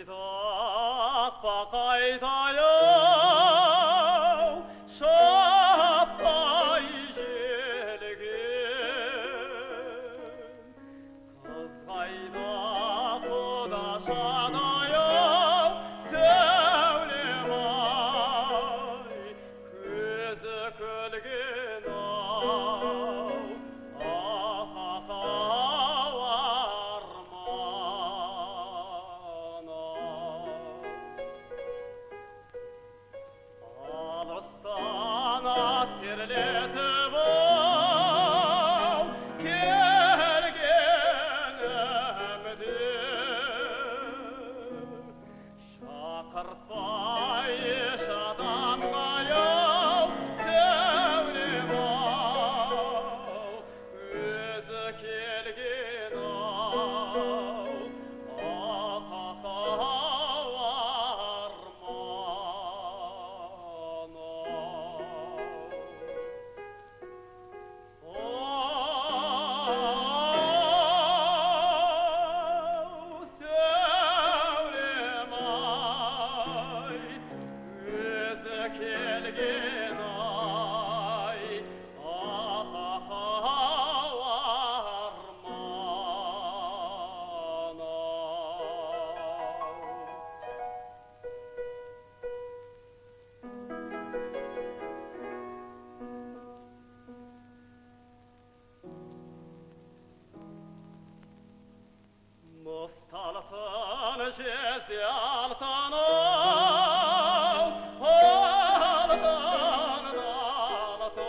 Айтақпа қайтайық, шаппай желген. Қыз қайда құдаш анайық, сәулем-ай, көзі күлген-ау, ахау арман-ай. Алыстан ат терлетіп-ау, келгенімде шақыртпай еш адамға-ау, сәулем-ау, өзі келген-ау, ахау Мұсталықтың жезде алтын-ау, алтын-алтын.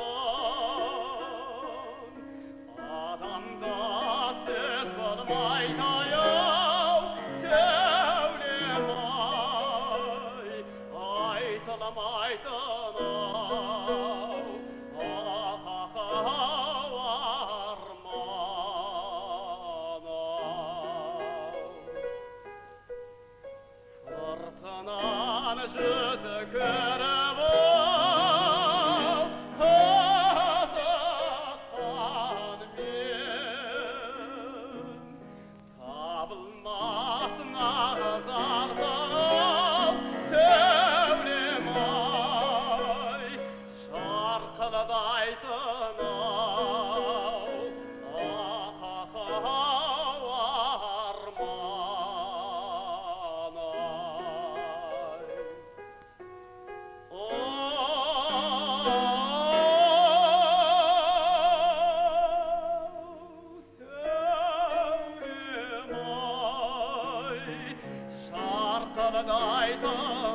Адамда сөз болмайды-ау, сәулем-ай, айтылмайтын-ау, ахау сыртынан жүзі көріп-ау, қызыққан мен. Табылмас нағыз алтын-ау, сәулем-ай, жарқылдайтын-ау, ахау şarkılı daydım.